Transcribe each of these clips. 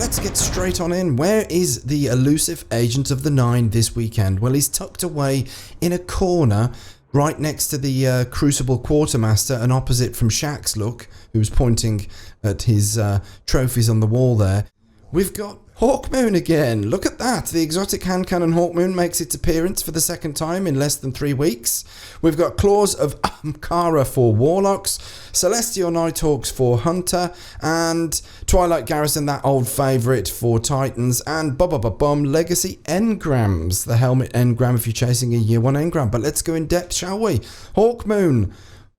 let's get straight on in. Where is the elusive Agent of the Nine this weekend? Well, he's tucked away in a corner right next to the Crucible Quartermaster and opposite from Shaxx Look, who's pointing at his trophies on the wall there. We've got Hawkmoon again. Look at that. The exotic hand cannon Hawkmoon makes its appearance for the second time in less than 3 weeks. We've got Claws of Ahamkara for Warlocks, Celestial Nighthawks for Hunter, and Twilight Garrison, that old favourite, for Titans, and Legacy Engrams, the helmet engram if you're chasing a year 1 engram. But let's go in depth, shall we? Hawkmoon.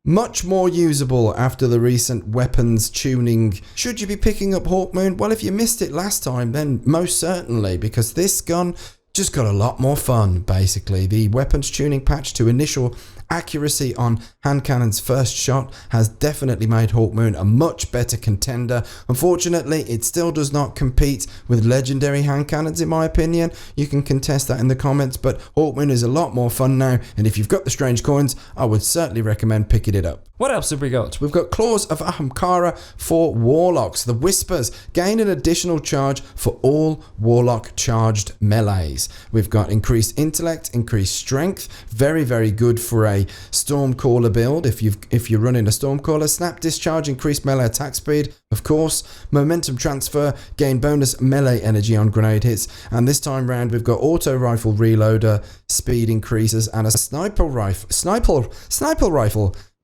Much more usable after the recent weapons tuning. Should you be picking up Hawkmoon? Well, if you missed it last time, then most certainly, because this gun just got a lot more fun, basically. The weapons tuning patch to initial accuracy on hand cannon's first shot has definitely made Hawkmoon a much better contender. Unfortunately, it still does not compete with legendary hand cannons, in my opinion. You can contest that in the comments, but Hawkmoon is a lot more fun now, and if you've got the strange coins, I would certainly recommend picking it up. What else have we got? We've got Claws of Ahamkara for Warlocks. The Whispers gain an additional charge for all Warlock charged melees. We've got increased intellect, increased strength. Very, very good for a Stormcaller build. If you're running a Stormcaller, snap discharge, increased melee attack speed. Of course, momentum transfer, gain bonus melee energy on grenade hits. And this time round, we've got auto rifle reloader, speed increases, and a sniper rifle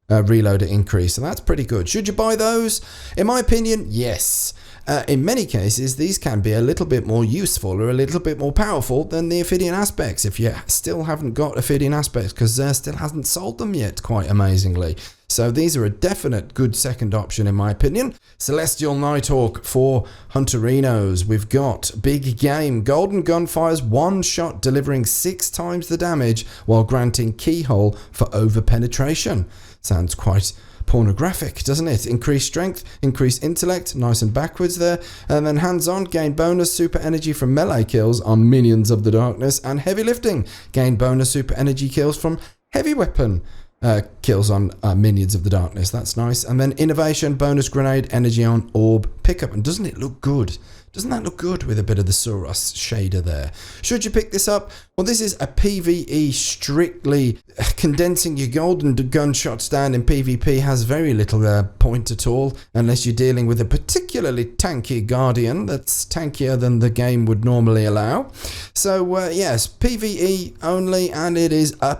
reloader increase, so that's pretty good. Should you buy those? In my opinion, yes. In many cases, these can be a little bit more useful or a little bit more powerful than the Ophidian Aspects if you still haven't got Ophidian Aspects, because Xûr still hasn't sold them yet, quite amazingly. So these are a definite good second option in my opinion. Celestial Nighthawk for Hunterinos. We've got Big Game. Golden Gun fires 1 shot, delivering 6 times the damage while granting Keyhole for over-penetration. Sounds quite pornographic, doesn't it? Increased strength, increased intellect, nice and backwards there. And then hands-on, gain bonus super energy from melee kills on minions of the darkness. And heavy lifting, gain bonus super energy kills from heavy weapon kills on minions of the darkness. That's nice. And then innovation, bonus grenade energy on orb pickup. And doesn't it look good? Doesn't that look good with a bit of the Suros shader there? Should you pick this up? Well, this is a PvE strictly. Condensing your golden gunshots down in PvP has very little point at all, unless you're dealing with a particularly tanky Guardian that's tankier than the game would normally allow. So yes, PvE only, and it is a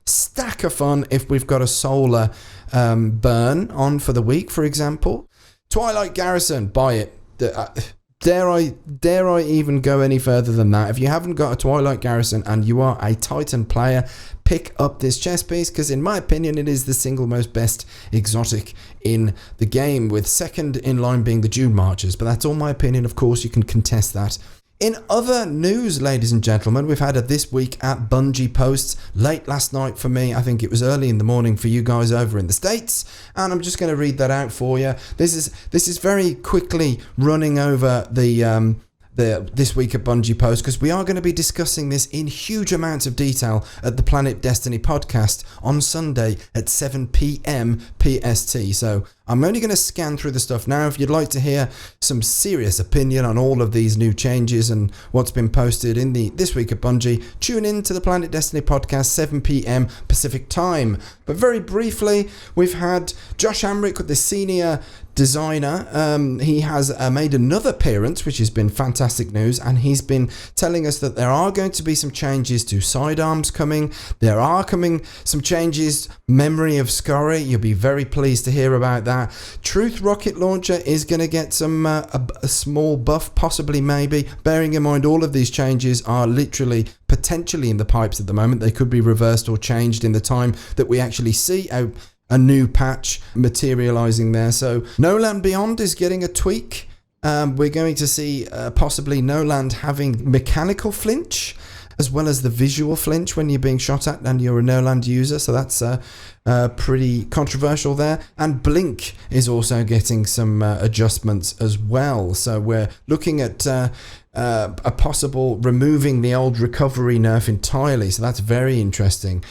stack of fun if we've got a solar burn on for the week, for example. Twilight Garrison, buy it. Dare I even go any further than that? If you haven't got a Twilight Garrison and you are a Titan player, pick up this chess piece, because in my opinion it is the single most best exotic in the game, with second in line being the Dune Marchers. But that's all my opinion, of course. You can contest that. In other news, ladies and gentlemen, we've had a This Week at Bungie posts late last night for me. I think it was early in the morning for you guys over in the States, and I'm just going to read that out for you. This is very quickly running over the This Week at Bungie post, because we are going to be discussing this in huge amounts of detail at the Planet Destiny podcast on Sunday at 7 p.m. PST. So I'm only going to scan through the stuff now. If you'd like to hear some serious opinion on all of these new changes and what's been posted in the This Week at Bungie, tune in to the Planet Destiny podcast, 7 p.m. Pacific time. But very briefly, we've had Josh Amrick, the senior designer. He has made another appearance, which has been fantastic news, and he's been telling us that there are going to be some changes to sidearms coming. There are coming some changes, Memory of Scurry. You'll be very pleased to hear about that. Truth rocket launcher is going to get some a small buff, possibly, maybe. Bearing in mind all of these changes are literally potentially in the pipes at the moment. They could be reversed or changed in the time that we actually see a new patch materializing there. So No Land Beyond is getting a tweak. We're going to see possibly No Land having mechanical flinch as well as the visual flinch when you're being shot at and you're a No Land user. So that's pretty controversial there. And Blink is also getting some adjustments as well. So we're looking at a possible removing the old recovery nerf entirely. So that's very interesting.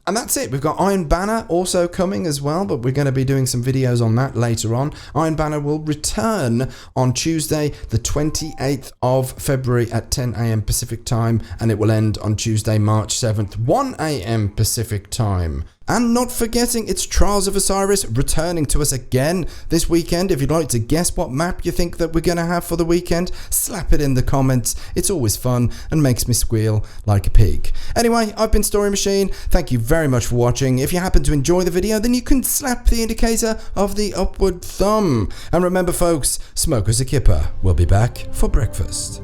And And that's it. We've got Iron Banner also coming as well, but we're going to be doing some videos on that later on. Iron Banner will return on Tuesday, the 28th of February at 10 a.m. Pacific time, and it will end on Tuesday, March 7th, 1 a.m. Pacific time. And not forgetting, it's Trials of Osiris returning to us again this weekend. If you'd like to guess what map you think that we're going to have for the weekend, slap it in the comments. It's always fun and makes me squeal like a pig. Anyway, I've been Story Machine. Thank you very much for watching. If you happen to enjoy the video, then you can slap the indicator of the upward thumb. And remember folks, smoke as a kipper. We'll be back for breakfast.